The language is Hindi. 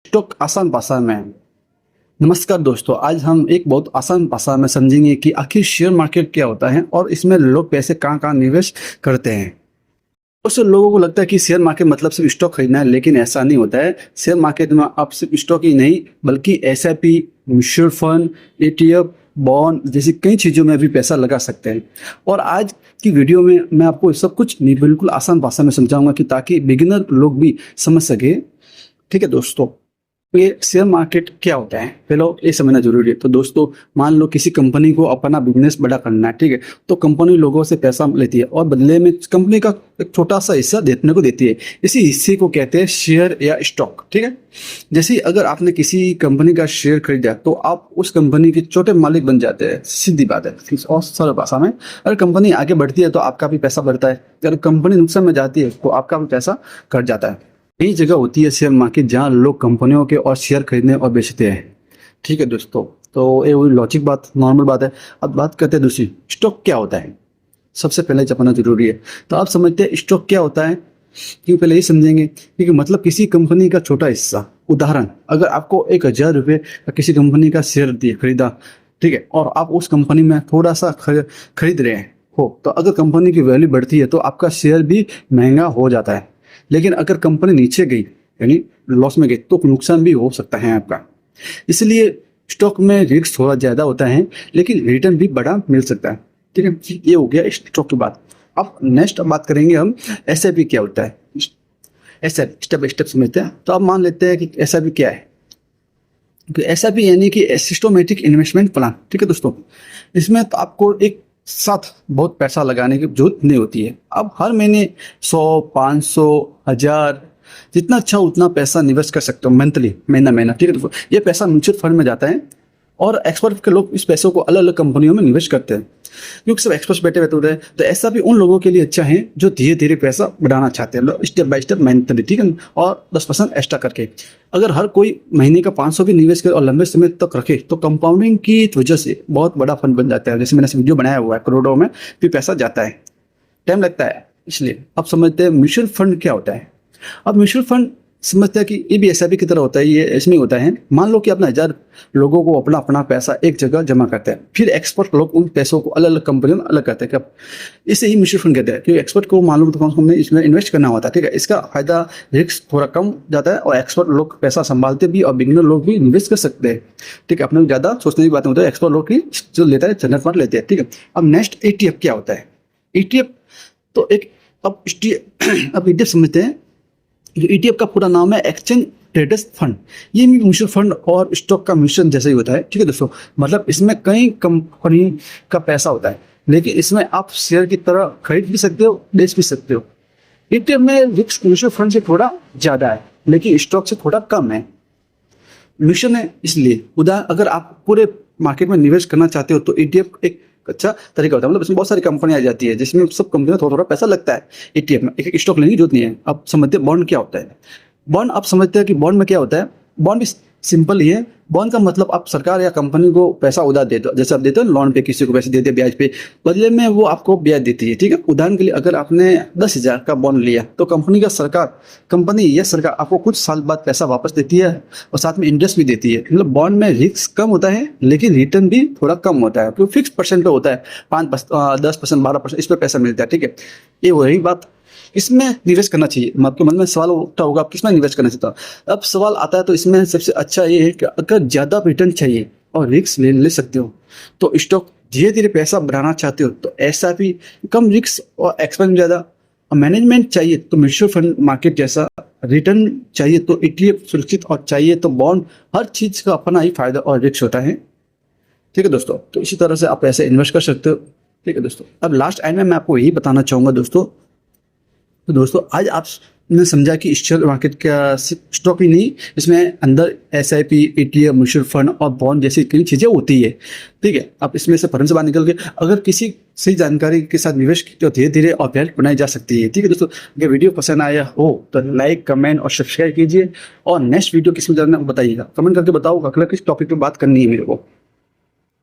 स्टॉक आसान भाषा में। नमस्कार दोस्तों, आज हम एक बहुत आसान भाषा में समझेंगे कि आखिर शेयर मार्केट क्या होता है और इसमें लोग पैसे कहाँ निवेश करते हैं। बहुत से लोगों को लगता है कि शेयर मार्केट मतलब सिर्फ स्टॉक खरीदना है, लेकिन ऐसा नहीं होता है। शेयर मार्केट में आप सिर्फ स्टॉक ही नहीं बल्कि SIP, mutual fund, ETF, bond जैसी कई चीज़ों में भी पैसा लगा सकते हैं। और आज की वीडियो में मैं आपको सब कुछ बिल्कुल आसान भाषा में समझाऊंगा कि ताकि बिगिनर लोग भी समझ सके। ठीक है दोस्तों, तो ये शेयर मार्केट क्या होता है पहले ये समझना जरूरी है। तो दोस्तों, मान लो किसी कंपनी को अपना बिजनेस बड़ा करना है, ठीक है, तो कंपनी लोगों से पैसा लेती है और बदले में कंपनी का एक छोटा सा हिस्सा देने को देती है। इसी हिस्से को कहते हैं शेयर या स्टॉक। ठीक है, जैसे अगर आपने किसी कंपनी का शेयर खरीदा तो आप उस कंपनी के छोटे मालिक बन जाते हैं। सीधी बात है। और सरल भाषा में, अगर कंपनी आगे बढ़ती है तो आपका भी पैसा बढ़ता है, अगर कंपनी नुकसान में जाती है तो आपका भी पैसा घट जाता है। यही जगह होती है शेयर मार्केट, जहाँ लोग कंपनियों के और शेयर खरीदने और बेचते हैं। ठीक है दोस्तों, तो ये वही लॉजिक बात, नॉर्मल बात है। अब बात करते हैं दूसरी, स्टॉक क्या होता है। सबसे पहले जानना जरूरी है। तो आप समझते हैं स्टॉक क्या होता है, क्यों पहले ये समझेंगे। क्योंकि मतलब किसी कंपनी का छोटा हिस्सा। उदाहरण, अगर आपको 1000 रुपये का किसी कंपनी का शेयर दिए खरीदा, ठीक है, और आप उस कंपनी में थोड़ा सा खरीद रहे हो, तो अगर कंपनी की वैल्यू बढ़ती है तो आपका शेयर भी महंगा हो जाता है। लेकिन अगर कंपनी नीचे गई यानी लॉस में गई तो नुकसान भी हो सकता है आपका। इसलिए स्टॉक में रिस्क थोड़ा ज़्यादा होता है, लेकिन रिटर्न भी बड़ा मिल सकता है। ठीक है, ये हो गया स्टॉक की बात। अब नेक्स्ट बात करेंगे हम एसआईपी क्या होता है। एसआईपी स्टेप बाय स्टेप समझते हैं। तो अब मान लेते हैं कि एसआईपी क्या है। एसआईपी यानी कि सिस्टमैटिक इन्वेस्टमेंट प्लान। ठीक है दोस्तों, इसमें तो आपको एक साथ बहुत पैसा लगाने की जरूरत नहीं होती है। अब हर महीने 100, 500, 1000 जितना अच्छा उतना पैसा निवेश कर सकते हो मंथली, महीना। ठीक है दोस्तों, ये पैसा म्यूचुअल फंड में जाता है और एक्सपर्ट के लोग इस पैसों को अलग अलग कंपनियों में निवेश करते हैं, क्योंकि सब एक्सपर्ट्स बैठे रहते होते हैं। तो ऐसा भी उन लोगों के लिए अच्छा है जो धीरे धीरे पैसा बढ़ाना चाहते हैं, स्टेप बाय स्टेप मंथली, ठीक है, और 10% एक्स्ट्रा करके। अगर हर कोई महीने का 500 भी निवेश करे और लंबे समय तक रखे तो कंपाउंडिंग की वजह से बहुत बड़ा फंड बन जाता है। जैसे मैंने वीडियो बनाया हुआ है, करोड़ों में भी पैसा जाता है, टाइम लगता है। इसलिए अब समझते हैं म्यूचुअल फंड क्या होता है। अब म्यूचुअल फंड समझते हैं कि ये भी एसआईपी की तरह होता है। ये इसमें होता है, मान लो कि अपना 1000 लोगों को अपना पैसा एक जगह जमा करते हैं, फिर एक्सपर्ट लोग उन पैसों को अलग अलग कंपनियों में अलग करते हैं। कब इसे ही म्यूचुअल फंड कहते हैं, क्योंकि एक्सपर्ट को मालूम तो हमने इसमें इन्वेस्ट करना होता है। ठीक है, इसका फायदा रिस्क थोड़ा कम जाता है और एक्सपर्ट लोग पैसा संभालते भी और बिगिनर लोग भी निवेश कर सकते हैं। ठीक है, अपने ज़्यादा सोचने की बात नहीं होता है, एक्सपर्ट लोग ही जो लेता है जनरल फंड लेते हैं। ठीक है, अब नेक्स्ट ETF क्या होता है। ETF तो एक अब ETF समझते हैं। जो ETF का पूरा नाम है एक्सचेंज ट्रेडेड फंड। ये म्यूचुअल फंड और स्टॉक का मिश्रण जैसा ही होता है। ठीक है दोस्तों, मतलब इसमें कई कंपनी का पैसा होता है, लेकिन इसमें आप शेयर की तरह खरीद भी सकते हो, बेच भी सकते हो। ETF में रिस्क म्यूचुअल फंड से थोड़ा ज्यादा है, लेकिन स्टॉक से थोड़ा कम है। मिश्रण है इसलिए अगर आप पूरे मार्केट में निवेश करना चाहते हो तो ETF एक अच्छा तरीका होता है। मतलब इसमें बहुत सारी कंपनियां आ जाती है जिसमें सब कंपनी में थोड़ा थोड़ा पैसा लगता है। ETF में एक स्टॉक लेने की जरूरत नहीं है। आप समझते हैं बॉन्ड क्या होता है। बॉन्ड आप समझते हैं कि बॉन्ड में क्या होता है। बॉन्ड भी सिंपल ही है। बॉन्ड का मतलब आप सरकार या कंपनी को पैसा उधार देते हो, जैसे आप देते हो लोन पे, किसी को पैसे देते हैं ब्याज पे, बदले में वो आपको ब्याज देती है। ठीक है, उदाहरण के लिए अगर आपने 10,000 का बॉन्ड लिया तो कंपनी या सरकार आपको कुछ साल बाद पैसा वापस देती है और साथ में इंटरेस्ट भी देती है। मतलब बॉन्ड में रिस्क कम होता है, लेकिन रिटर्न भी थोड़ा कम होता है, क्योंकि फिक्स परसेंट पे होता है। 5%, 10%, 12% इस पर पैसा मिलता है। ठीक है, ये वही बात। इसमें निवेश करना चाहिए। आपके मन में सवाल उठा होगा आप किसमें निवेश करना चाहता हो। अब सवाल आता है तो इसमें सबसे अच्छा ये है कि अगर ज़्यादा रिटर्न चाहिए और रिस्क ले सकते हो तो स्टॉक, धीरे धीरे पैसा बढ़ाना चाहते हो तो SIP कम रिस्क और एक्सपेंस ज़्यादा, और मैनेजमेंट चाहिए तो म्यूचुअल फंड मार्केट जैसा, रिटर्न चाहिए तो ETF सुरक्षित, और चाहिए तो बॉन्ड। हर चीज़ का अपना ही फायदा और रिस्क होता है। ठीक है दोस्तों, तो इसी तरह से आप पैसे इन्वेस्ट कर सकते हो। ठीक है दोस्तों, अब लास्ट एंड में मैं आपको यही बताना चाहूँगा दोस्तों। तो दोस्तों, आज आपने समझा कि शेयर मार्केट का स्टॉक ही नहीं, इसमें अंदर SIP, ETF, म्यूचुअल फंड और बॉन्ड जैसी कई चीज़ें होती है। ठीक है, आप इसमें से भ्रम से बाहर निकल के अगर किसी सही जानकारी के साथ निवेश तो धीरे धीरे और वैल्यू बनाई जा सकती है। ठीक है दोस्तों, अगर वीडियो पसंद आया हो तो लाइक, कमेंट और सब्सक्राइब कीजिए, और नेक्स्ट वीडियो किस में जानना बताइएगा, कमेंट करके बताओ अगला किस टॉपिक पर बात करनी है मेरे को।